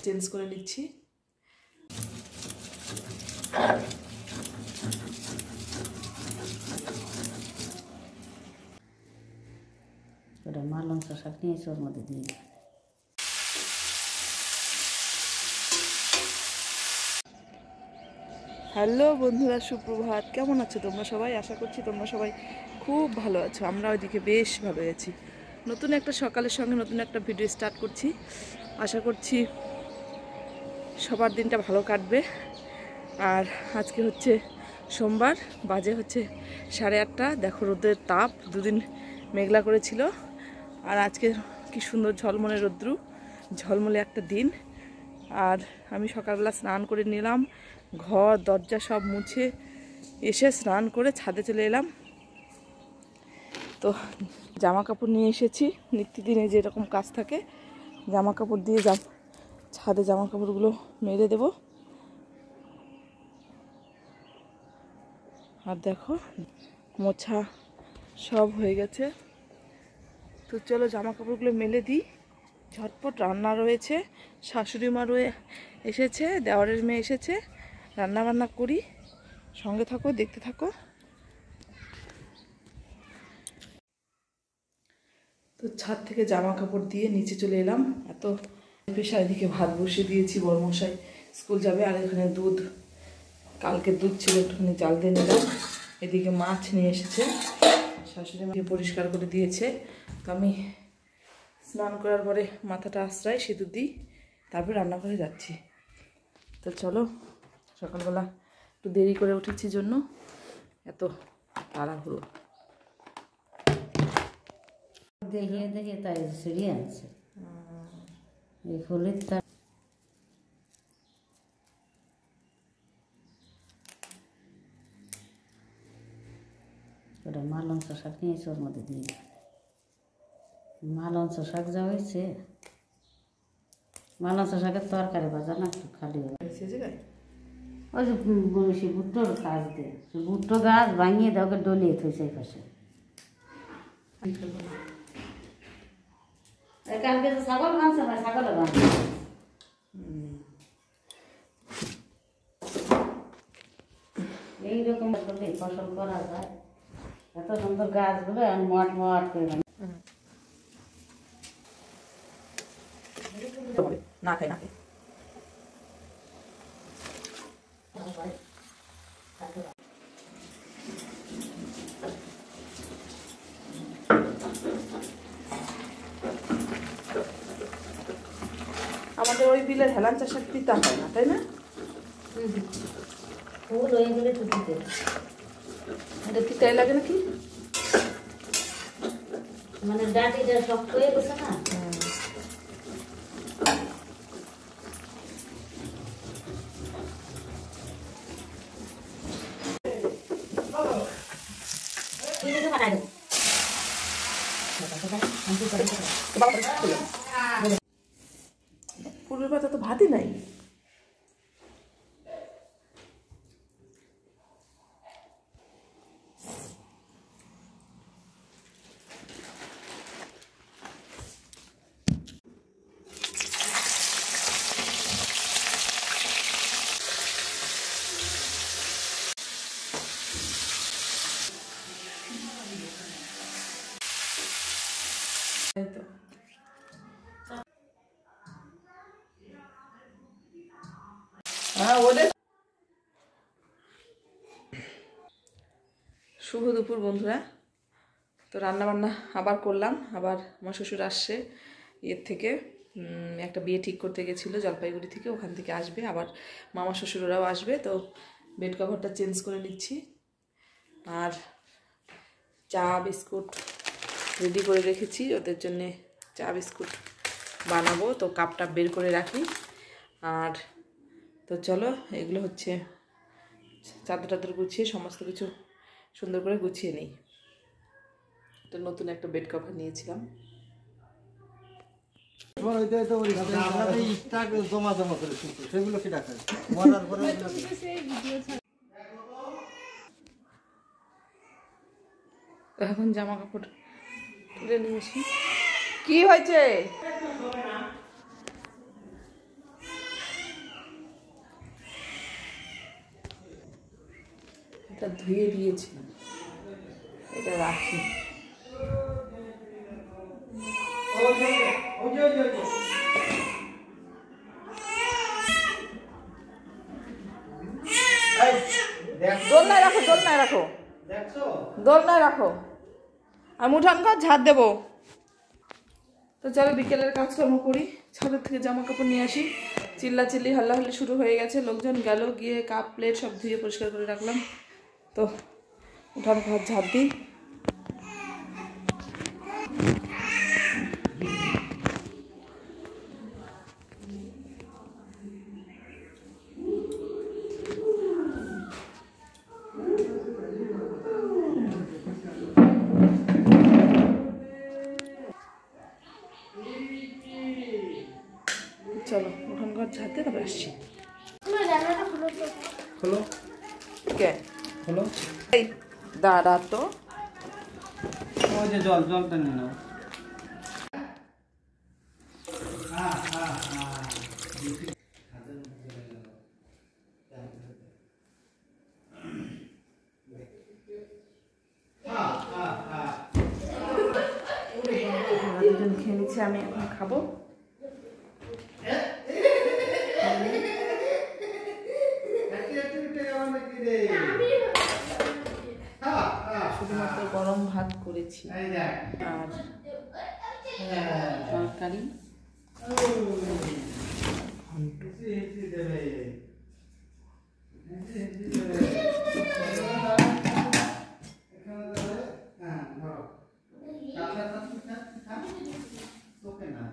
Change করে নিচ্ছি। ওটা মালং শাক নিয়েছি, ওর মধ্যে দিয়ে দিই। হ্যালো বন্ধুরা, সুপ্রভাত। কেমন আছো তোমরা সবাই? আশা করছি তোমরা সবাই খুব ভালো আছো। আমরা ওইদিকে বেশ ভালো আছি। নতুন একটা সকালের সঙ্গে নতুন একটা ভিডিও স্টার্ট করছি। আশা করছি সবার দিনটা ভালো কাটবে। আর আজকে হচ্ছে সোমবার, বাজে হচ্ছে 8:30। দেখো রোদের তাপ, দুদিন মেঘলা করেছিল, আর আজকে কি সুন্দর ঝলমলে রোদ্রু, ঝলমলে একটা দিন। আর আমি সকালবেলা স্নান করে নিলাম, ঘর দরজা সব মুছে এসে স্নান করে ছাদে চলে এলাম। তো জামা কাপড় নিয়ে এসেছি, নিত্যদিনে যেরকম কাজ থাকে জামা কাপড় দিয়ে ছাদে জামা কাপড়গুলো মেলে দেব। আর দেখো মোছা সব হয়ে গেছে। তো চলো জামা কাপড়গুলো মেলে দিই। ঝটপট রান্না রয়েছে, শাশুড়ি মা এসেছে, দেওয়ারের মেয়ে এসেছে, রান্না বান্না করি। সঙ্গে থাকো, দেখতে থাকো। তো ছাদ থেকে জামা কাপড় দিয়ে নিচে চলে এলাম। এত প্রেশার, এদিকে ভাত বসিয়ে দিয়েছি, বড়মশাই স্কুল যাবে। আর এখানে দুধ, কালকে দুধ ছিল, একটুখানি জাল দিয়ে নিলাম। এদিকে মাছ নিয়ে এসেছে, শাশুড়ি মাকে পরিষ্কার করে দিয়েছে। তো আমি স্নান করার পরে মাথাটা আশ্রয় সিঁদুর দিই, তারপর রান্নাঘরে যাচ্ছি। তো চলো, সকালবেলা একটু দেরি করে উঠেছি জন্য এত তাড়াহুড়ো। দেখিয়ে দেখিয়ে তাই সিঁড়িয়ে আনছে এই ফুলের তার। ওটা মালং শাক নিয়েছি, ওর মধ্যে দিয়ে দিই। মালং শাক যা হয়েছে, মালং শাকের তরকারি ভাজা না একটু খালি ওই যে সে ভুট্টোর কাজ দিয়ে, ভুট্টো গাছ ভাঙিয়ে দেওয়া ডলিয়ে থইছে এই পাশে। কালকে তো ছাগল ভাঙছে না, ছাগলও ভাঙছে। এইরকম করলে ফসল করা যায়। এত সুন্দর গাছগুলো মট মট করে না খাই না খাই। আমাদের ওই বিলের হেলান চাষের পিতা হয় না, তাই না? ফুল হয়ে গেলে টুকিতে এটা পিতাই লাগে নাকি? মানে ডাঁটিটা শক্ত হয়ে গেছে না। ফুলের পাতা তো ভাতই নাই। শুভ দুপুর বন্ধুরা। তো রান্না বান্না আবার করলাম। আবার আমার শ্বশুর আসছে এর থেকে, একটা বিয়ে ঠিক করতে গেছিলো জলপাইগুড়ি থেকে, ওখান থেকে আসবে। আবার মামা শ্বশুররাও আসবে। তো বেড কভারটা চেঞ্জ করে নিচ্ছি। আর চা বিস্কুট রেডি করে রেখেছি, ওদের জন্যে চা বিস্কুট বানাবো। তো কাপটা বের করে রাখি। আর তো চলো, এগুলো হচ্ছে চাদর টাদর গুছিয়ে সমস্ত কিছু সুন্দর করে গুছিয়ে নিই। তো নতুন একটা বেড কভার নিয়েছিলাম। এখন জামা কাপড় তুলে নিয়ে আসি। কি হয়েছে? এটা ধুয়ে দিয়েছি, এটা রাখি। দোলনায় রাখো, দোলনায় রাখো, দোলনায় রাখো। আমি উঠান ঘর ঝাড় দেবো। তো চলো বিকেলের কাজকর্ম করি, ছাদের থেকে জামা কাপড় নিয়ে আসি। চিল্লাচিল্লি হাল্লাহাল্লি শুরু হয়ে গেছে, লোকজন গেল, গিয়ে কাপ প্লেট সব ধুয়ে পরিষ্কার করে রাখলাম। তো উঠান ঘর ঝাড় দিই। চলো উঠান ঘর ঝাড়তে তারপরে আসছি। খোলো কে খোলো, এই দাঁড়া তো, ওই যে জলটা নিয়ে নাও। দুজন খেয়ে নিচ্ছে, আমি এখন খাবো। শুধুমাত্র গরম ভাত করেছি আর তরকারি। ওকে না